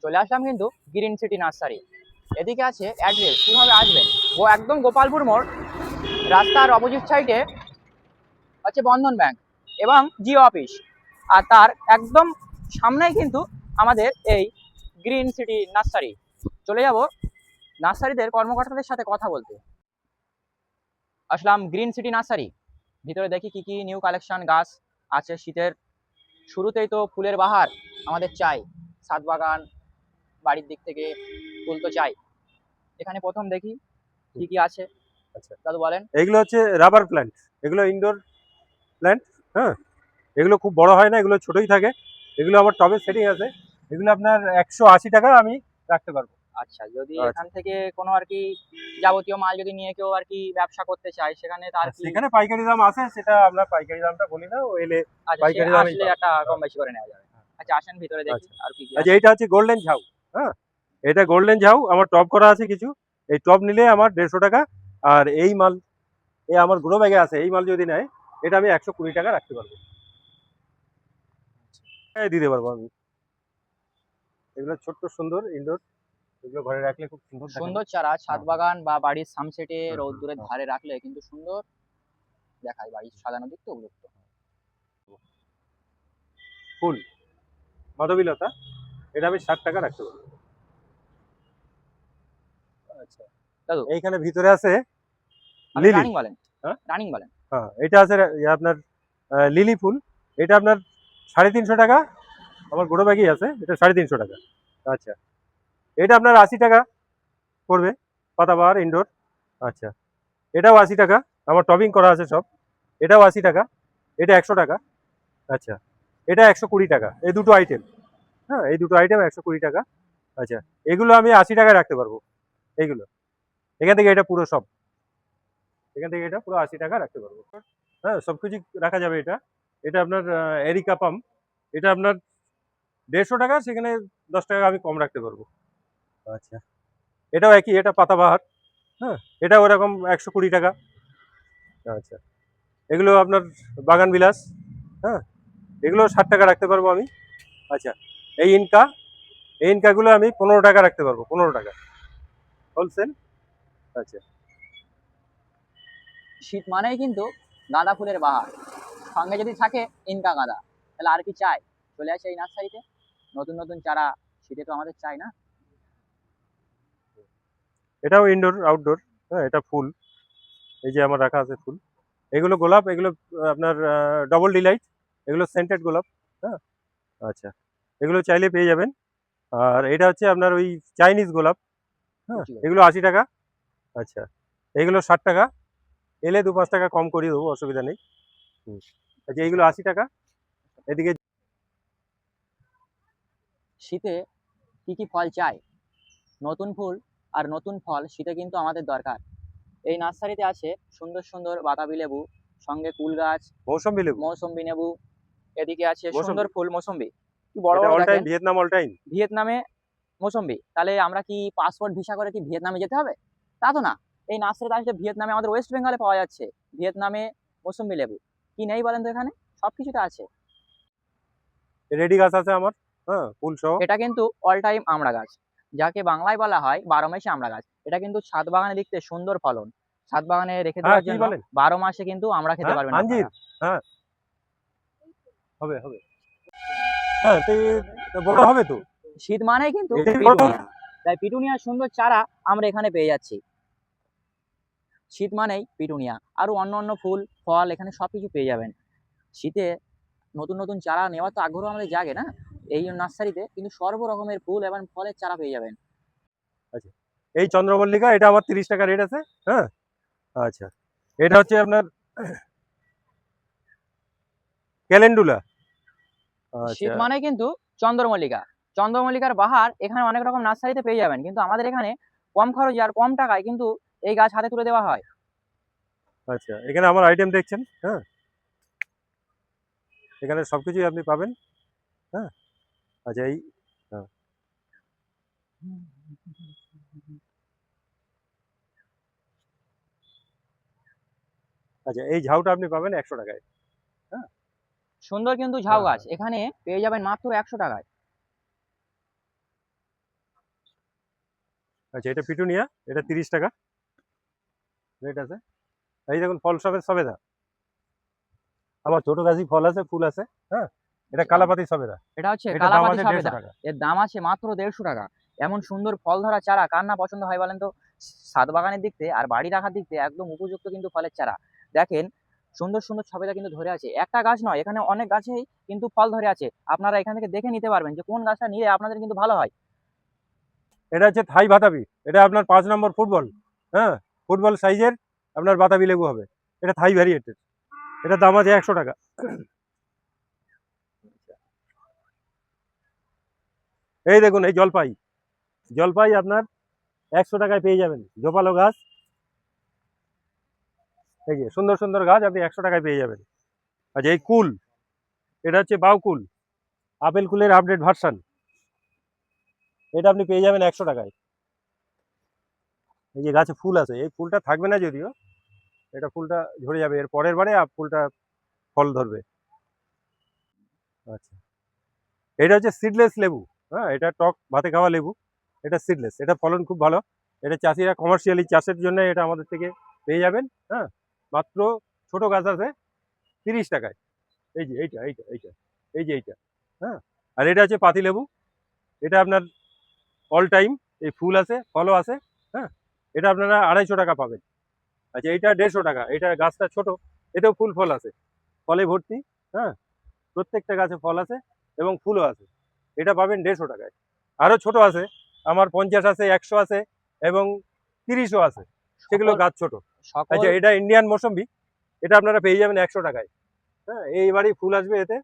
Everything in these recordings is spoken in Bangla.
চলে আসলাম কিন্তু গ্রিন সিটি নার্সারি। এদিকে আছে অ্যাড্রেস, কিভাবে আসবেন। ও একদম গোপালপুর মোড়, রাস্তার অপোজিট সাইডে হচ্ছে বন্ধন ব্যাংক এবং জিও অফিস, আর তার একদম সামনেই কিন্তু আমাদের এই গ্রিন সিটি নার্সারি। চলে যাব নার্সারিদের কর্মকর্তাদের সাথে কথা বলতে। আসলাম গ্রিন সিটি নার্সারি, ভিতরে দেখি কি কি নিউ কালেকশন গাছ আছে। শীতের শুরুতেই তো ফুলের বাহার আমাদের চাই, ছাদ বাগান বাড়ির দিক থেকে ফুল তো চাই। এখানে প্রথম দেখি কি কি আছে। আচ্ছা দাদু বলেন। এইগুলো হচ্ছে রাবার প্ল্যান্ট, এগুলো ইনডোর প্ল্যান্ট। হ্যাঁ, এগুলো খুব বড় হয় না, এগুলো ছোটই থাকে। এগুলো আমার টবে সেটিং আছে, এগুলো আপনার 180 টাকা আমি রাখতে পারবো। আচ্ছা, যদি আচ্ছা, এখান থেকে কোনো আর কি যাবতীয় মাল যদি নিয়ে কেউ আর কি ব্যবসা করতে চায়, সেখানে তার কি সেখানে পাইকারি দাম আছে, সেটা আমরা পাইকারি দামটা বলি না, ও এলে আচ্ছা, সে পাইকারি দামই আসলে পাবে। একটা কম বেশি করে নেওয়া যাবে। আচ্ছা, আসেন ভিতরে দেখি আচ্ছা আর কি কি আচ্ছা, আছে। এইটা হচ্ছে গোল্ডেন ঝাউ। হ্যাঁ, এটা গোল্ডেন ঝাউ, আমার টব করা আছে কিছু। এই টব নিলে আমার 150 টাকা। আর এই মাল, এই আমার গ্রো ব্যাগে আছে, এই মাল যদি নেয় এটা আমি 120 টাকা রাখতে পারবো, দিতে পারবো আমি। এগুলো ছোট্ট সুন্দর ইনডোর, এগুলো ঘরে রাখলে খুব সুন্দর দেখাবে। সুন্দর চারা ছাদ হ্যাঁ বাগান বা বাড়ির সামসেটে হ্যাঁ হ্যাঁ রোদ্দুরের হ্যাঁ। ধারে রাখলে কিন্তু সুন্দর দেখায়, বাড়ি সাজানোর দিক তো উপযুক্ত। ফুল মাধবীলতা, এটা আমি 60 টাকা রাখতে পারবো। আচ্ছা, দাদু এইখানে ভিতরে আছে আপনি লিলি। রানিং বলেন, হ্যাঁ রানিং বলেন। হ্যাঁ, এটা আছে আপনার লিলি ফুল। এটা আপনার 350 টাকা, আমার গোড়ো ব্যাগই আছে, এটা 350 টাকা। আচ্ছা, এটা আপনার 80 টাকা পড়বে, পাতাবাহার ইনডোর। আচ্ছা, এটাও 80 টাকা, আমার টবিং করা আছে সব। এটাও 80 টাকা, এটা 100 টাকা। আচ্ছা, এটা 120 টাকা, এই দুটো আইটেম। হ্যাঁ, এই দুটো আইটেম 120 টাকা। আচ্ছা, এগুলো আমি 80 টাকায় রাখতে পারবো। এইগুলো এখান থেকে এটা পুরো সব, এখান থেকে এটা পুরো 80 টাকা রাখতে পারবো। হ্যাঁ, সব কিছু রাখা যাবে। এটা এটা আপনার এরিকা পাম, এটা আপনার 150 টাকা, সেখানে 10 টাকা আমি কম রাখতে পারবো। আচ্ছা, এটাও একই, এটা পাতাবাহার। হ্যাঁ, এটা ওরকম 120 টাকা। আচ্ছা, এগুলো আপনার বাগান বিলাস। হ্যাঁ, এগুলো 60 টাকা রাখতে পারবো আমি। আচ্ছা, এই ইনকা, এই ইনকাগুলো আমি 15 টাকা রাখতে পারবো, 15 টাকা হোলসেল। আচ্ছা, শীত মানেই কিন্তু গাঁদা ফুলের বাহার, সঙ্গে যদি থাকে ইনকা গাঁদা, তাহলে আর কি চাই। চলে আসে এই নার্সারিতে, নতুন নতুন চারা শীতে তো আমাদের চাই না। এটাও ইনডোর আউটডোর। হ্যাঁ, এটা ফুল, এই যে আমার রাখা আছে ফুল। এগুলো গোলাপ, এগুলো আপনার ডবল ডিলাইট, এগুলো সেন্টেড গোলাপ। হ্যাঁ, আচ্ছা, এগুলো চাইলে পেয়ে যাবেন। আর এটা হচ্ছে আপনার ওই চাইনিজ গোলাপ। হ্যাঁ, বুঝলো। এগুলো 80 টাকা। আচ্ছা, এগুলো 60 টাকা, এলে 2-5 টাকা কম করিয়ে দেবো, অসুবিধা নেই। আচ্ছা, এইগুলো 80 টাকা। এদিকে শীতে কি কি ফল চাই, নতুন ফুল আর নতুন ফল শীতে কিন্তু আমাদের দরকার। এই নার্সারিতে আছে সুন্দর সুন্দর বাতাবি লেবু, সঙ্গে কুল গাছ, মৌসম্বি লেবু। মৌসম্বি লেবু। এদিকে আছে সুন্দর মৌসম্বি, ফুল মৌসম্বি, কি বড় এটা বড় অল টাইম দেখেন। Vietnam all time. ভিয়েতনামে মৌসম্বি, তাহলে আমরা কি পাসপোর্ট ভিসা করে কি ভিয়েতনামে যেতে হবে? তা তো না। এই নার্সারিতে আসলে ভিয়েতনামে, আমাদের ওয়েস্ট বেঙ্গলে পাওয়া যাচ্ছে ভিয়েতনামে মৌসম্বি লেবু। কি নেই বলেন তো, এখানে সব কিছুতে আছে। রেডি গাছ আছে আমার। হ্যাঁ, ফুল সহ। এটা কিন্তু অল টাইম আমড়া গাছ, যাকে বাংলায় বলা হয় 12 মাসে আমড়া গাছ। এটা কিন্তু ছাদ বাগানে দেখতে সুন্দর ফলন, ছাদ বাগানে রেখে হ্যাঁ, দেওয়ার কি জন্য বলেন? 12 মাসে কিন্তু আমড়া খেতে হ্যাঁ, পারবেন আঞ্জির। আপনারা। হ্যাঁ, হবে হবে। হ্যাঁ, তো বড় হবে তো। শীত মানেই কিন্তু এটাই বড় হবে। পিটুনিয়া, তাই পিটুনিয়ার সুন্দর চারা আমরা এখানে পেয়ে যাচ্ছি। শীত মানেই পিটুনিয়া, আরো অন্য অন্য ফুল ফল এখানে সবকিছু পেয়ে যাবেন। শীতে নতুন নতুন চারা নেওয়ার তো আগ্রহ আমাদের জাগে না, এই নার্সারিতে কিন্তু সর্ব রকমের ফুল এবং ফলের চারা পেয়ে যাবেন। আচ্ছা, এই চন্দ্রমল্লিকা, এটা আমার 30 টাকা রেট আছে। হ্যাঁ, আচ্ছা, এটা হচ্ছে আপনার ক্যালেন্ডুলা। শীত আচ্ছা মানে কিন্তু চন্দ্রমল্লিকা, চন্দ্রমল্লিকার বাহার এখানে অনেক রকম নার্সারিতে পেয়ে যাবেন, কিন্তু আমাদের এখানে কম খরচে আর কম টাকায় কিন্তু এই গাছ হাতে তুলে দেওয়া হয়। আচ্ছা, এখানে আমার আইটেম দেখছেন। হ্যাঁ, এখানে সবকিছুই আপনি পাবেন। হ্যাঁ, আচ্ছা, এই হ্যাঁ, আচ্ছা, এই ঝাউটা আপনি পাবেন 100 টাকায়। হ্যাঁ সুন্দর কিন্তু ঝাউ হ্যাঁ গাছ হ্যাঁ এখানে পেয়ে যাবেন মাত্র 100 টাকায়। আচ্ছা, এটা পিটুনিয়া, এটা 30 টাকা রেট আছে। এই দেখুন ফল সবেদা, আমার ছোট গাছি ফল আছে, ফুল আছে। হ্যাঁ, এটা কালাপাতি সবেদা, এটা হচ্ছে এটা দাম কালাপাতি আছে 150 সবেদা। টাকা। এর দাম আছে মাত্র 150 টাকা। এমন সুন্দর ফল ধরা চারা কার না পছন্দ হয় বলেন তো? ছাদ বাগানের দিক থেকে আর বাড়ি রাখার দিক থেকে একদম উপযুক্ত কিন্তু ফলের চারা। দেখেন সুন্দর সুন্দর সবেদা কিন্তু ধরে আছে, একটা গাছ নয়, এখানে অনেক গাছেই কিন্তু ফল ধরে আছে। আপনারা এখান থেকে দেখে নিতে পারবেন যে কোন গাছটা নিলে আপনাদের কিন্তু ভালো হয়। এটা হচ্ছে থাই বাতাবি, এটা আপনার 5 নম্বর ফুটবল। হ্যাঁ, ফুটবল সাইজের আপনার বাতাবি লেবু হবে, এটা থাই ভ্যারিয়েটের, এটা দাম আছে 100 টাকা। এই দেখুন এই জলপাই, জলপাই আপনার 100 টাকায় পেয়ে যাবেন, ঝোপালো গাছ। এই যে সুন্দর সুন্দর গাছ আপনি 100 টাকায় পেয়ে যাবেন। আচ্ছা, এই কুল, এটা হচ্ছে বাউ কুল, আপেল কুলের আপডেট ভার্সন, এটা আপনি পেয়ে যাবেন 100 টাকায়। এই যে গাছে ফুল আছে, এই ফুলটা থাকবে না যদিও, এটা ফুলটা ঝরে যাবে এর পরের বারে, ফুলটা ফল ধরবে। আচ্ছা, এটা হচ্ছে সিডলেস লেবু। হ্যাঁ, এটা টক ভাতে খাওয়া লেবু, এটা সিডলেস, এটা ফলন খুব ভালো। এটা চাষিরা কমার্শিয়ালি চাষের জন্য এটা আমাদের থেকে পেয়ে যাবেন। হ্যাঁ, মাত্র ছোট গাছ আছে 30 টাকায়। এই যে এইটা এইটা এইটা, এই যে এইটা। হ্যাঁ, আর এটা হচ্ছে পাতি লেবু, এটা আপনার অল টাইম এই ফুল আছে, ফলও আছে। হ্যাঁ, এটা আপনারা 250 টাকা পাবেন। আচ্ছা, এটা 150 টাকা, এটা গাছটা ছোট, এটাও ফুল ফল আছে, ফলে ভর্তি। হ্যাঁ, প্রত্যেকটা গাছে ফল আছে এবং ফুলও আছে, এটা পাবেন 150 টাকায়। আরও ছোট আছে, আমার 50 আছে, 100 আছে এবং 30ও আছে, সেগুলো গাছ ছোট। সকল আচ্ছা, এটা ইন্ডিয়ান মৌসম্বি, এটা আপনারা পেয়ে যাবেন 100 টাকায়। হ্যাঁ, এইবারই ফুল আসবে এতে,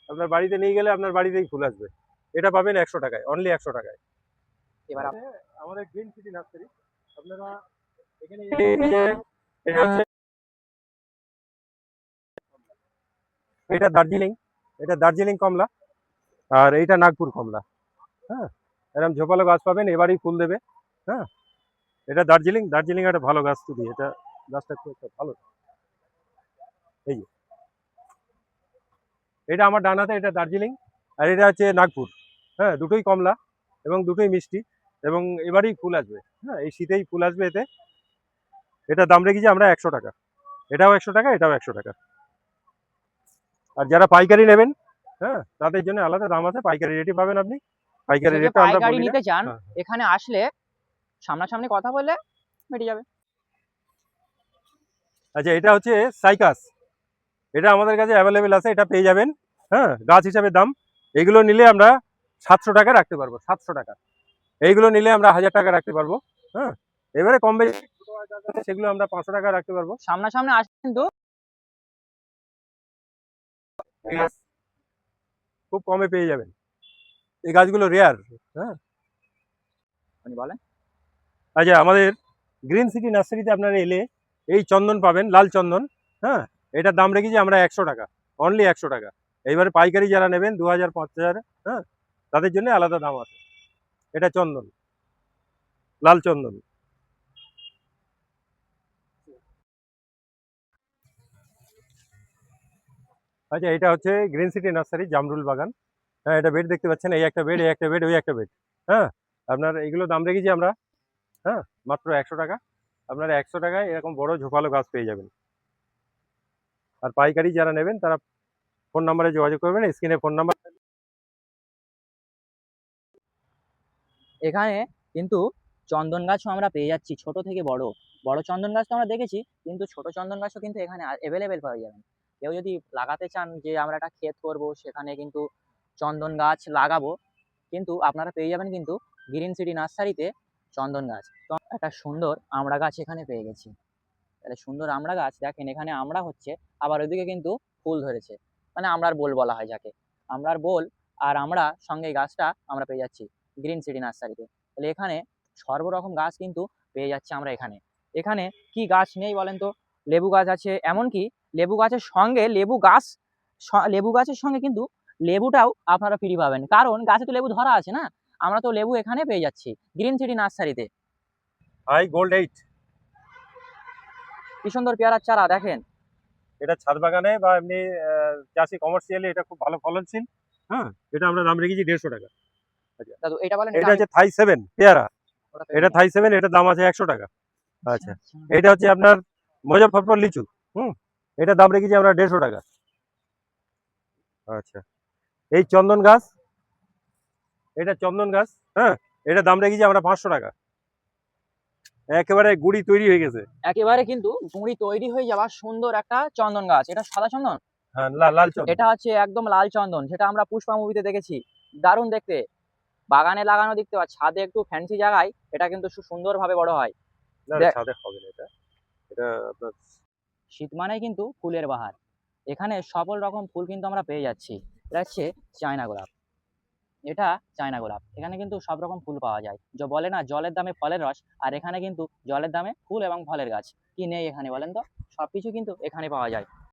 আপনার বাড়িতে নিয়ে গেলে আপনার বাড়িতেই ফুল আসবে, এটা পাবেন 100 টাকায়, অনলি 100 টাকায়। এবার আমাদের গ্রিন সিটি নার্সারি, আপনারা এখানে এটা দার্জিলিং, এটা দার্জিলিং কমলা, আর এইটা নাগপুর কমলা। হ্যাঁ, এরকম ঝোপালো গাছ পাবেন, এবারই ফুল দেবে। হ্যাঁ, এটা দার্জিলিং, দার্জিলিং একটা ভালো গাছ তুলি, এটা গাছটা খুব একটা ভালো। এই যে এটা আমার ডান হাতে, এটা দার্জিলিং, আর এটা হচ্ছে নাগপুর। হ্যাঁ, দুটোই কমলা এবং দুটোই মিষ্টি, এবং এবারেই ফুল আসবে। হ্যাঁ, এই শীতেই ফুল আসবে এতে। এটা দাম রেখেছি আমরা 100 টাকা, এটাও 100 টাকা, এটাও 100 টাকা। আর যারা পাইকারি নেবেন, হ্যাঁ, তাদের জন্য আলাদা দাম আছে, পাইকারি রেটই পাবেন আপনি, পাইকারি যদি রেটটা আমরা পাইকারি বলি না। নিতে চান হ্যাঁ। এখানে আসলে সামনাসামনি কথা বললে মিটে যাবে। আচ্ছা, এটা হচ্ছে সাইকাস, এটা আমাদের কাছে অ্যাভেলেবেল আছে, এটা পেয়ে যাবেন। হ্যাঁ, গাছ হিসাবে দাম, এগুলো নিলে আমরা 700 টাকা রাখতে পারবো, 700 টাকা। এইগুলো নিলে আমরা 1000 টাকা রাখতে পারবো। হ্যাঁ, এবারে কম বেশি সেগুলো আমরা 500 টাকা রাখতে পারবো। সামনাসামনি আসলে কিন্তু খুব কমে পেয়ে যাবেন, এই গাছগুলো রেয়ার। হ্যাঁ, আপনি বলেন। আচ্ছা, আমাদের গ্রিন সিটি নার্সারিতে আপনারা এলে এই চন্দন পাবেন, লাল চন্দন। হ্যাঁ, এটার দাম রেখেছি আমরা 100 টাকা, অনলি 100 টাকা। এইবারে পাইকারি যারা নেবেন 2000 5000, হ্যাঁ, তাদের জন্য আলাদা দাম আছে। এটা চন্দন, লাল চন্দন। আচ্ছা, এটা হচ্ছে গ্রিন সিটি নার্সারি জামরুল বাগান। হ্যাঁ, এটা বেড দেখতে পাচ্ছেন, এই একটা বেড, এই একটা বেড, ওই একটা বেড। হ্যাঁ, আপনার এইগুলো দাম রেখেছি আমরা, হ্যাঁ, মাত্র 100 টাকা। আপনারা 100 টাকায় এরকম বড় ঝোপালো গাছ পেয়ে যাবেন। আর পাইকারি যারা নেবেন তারা ফোন নাম্বারে যোগাযোগ করবেন, স্ক্রিনে ফোন নাম্বার। এখানে কিন্তু চন্দন গাছও আমরা পেয়ে যাচ্ছি, ছোট থেকে বড়। বড় চন্দন গাছ তো আমরা দেখেছি, কিন্তু ছোট চন্দন গাছও কিন্তু এখানে অ্যাভেলেবেল পাওয়া যাবে। কেউ যদি লাগাতে চান যে আমরা একটা ক্ষেত করব, সেখানে কিন্তু চন্দন গাছ লাগাবো, কিন্তু আপনারা পেয়ে যাবেন কিন্তু গ্রিন সিটি নার্সারিতে চন্দন গাছ। তো একটা সুন্দর আমড়া গাছ এখানে পেয়ে গেছি, তাহলে সুন্দর আমড়া গাছ দেখেন, এখানে আমড়া হচ্ছে, আবার ওইদিকে কিন্তু ফুল ধরেছে, মানে আমড়ার বোল বলা হয় যাকে। আমড়ার বোল আর আমড়া সঙ্গে এই গাছটা আমরা পেয়ে যাচ্ছি গ্রিন সিটি নার্সারিতে। তাহলে এখানে সর্বরকম গাছ কিন্তু পেয়ে যাচ্ছে আমরা এখানে। এখানে কি গাছ নেই বলেন তো? লেবু গাছ আছে, এমনকি লেবু গাছের সঙ্গে লেবু গাছের সঙ্গে কিন্তু লেবুটাও আপনারা ফ্রি পাবেন, কারণ গাছে তো লেবু ধরা আছে না। আমরা তো লেবু এখানে পেয়ে যাচ্ছি গ্রিন সিটি নার্সারিতে। হাই গোল্ড 8, কি সুন্দর পেয়ারার চারা দেখেন। এটা ছাদ বাগানে বা এমনি চাষি কমার্শিয়ালি এটা খুব ভালো ফলনশীল। হ্যাঁ, এটা আমরা দাম রেখেছি 150 টাকা। আচ্ছা, দাদু এটা বলেন, এটা হচ্ছে থাই 7 পেয়ারা, এটা থাই 7, এটার দাম আছে 100 টাকা। আচ্ছা, এটা হচ্ছে আপনার মুজফ্ফরপুর লিচু। এটার দাম রেখেছি আমরা 150 টাকা। আচ্ছা, এই চন্দন গাছ, এটা চন্দন গাছ, হ্যাঁ, এটার দাম রেখেছি আমরা 500 টাকা। একেবারে গুড়ি তৈরি হয়ে গেছে। একেবারে কিন্তু গুঁড়ি তৈরি হয়ে যাওয়া সুন্দর একটা চন্দন গাছ। এটা সাদা চন্দন? হ্যাঁ, লাল চন্দন। এটা হচ্ছে একদম লাল চন্দন, যেটা আমরা পুষ্পা মুভিতে দেখেছি। দারুণ দেখতে, বাগানে লাগানো দেখতে বা ছাদে একটু ফ্যান্সি জায়গায় এটা কিন্তু সুন্দর ভাবে বড় হয়। না, দেখ। ছাদে হবে না এটা। এটা আপনার শীত মানেই কিন্তু ফুলের বাহার। এখানে সকল রকম ফুল কিন্তু আমরা পেয়ে যাচ্ছি। এটা হচ্ছে চায়না গোলাপ। এটা চায়না গোলাপ। এখানে কিন্তু সব রকম ফুল পাওয়া যায়। বলে না জলের দামে ফলের রস, আর এখানে কিন্তু জলের দামে ফুল এবং ফলের গাছ। কি নেই এখানে বলেন তো? সবকিছু কিন্তু এখানে পাওয়া যায়।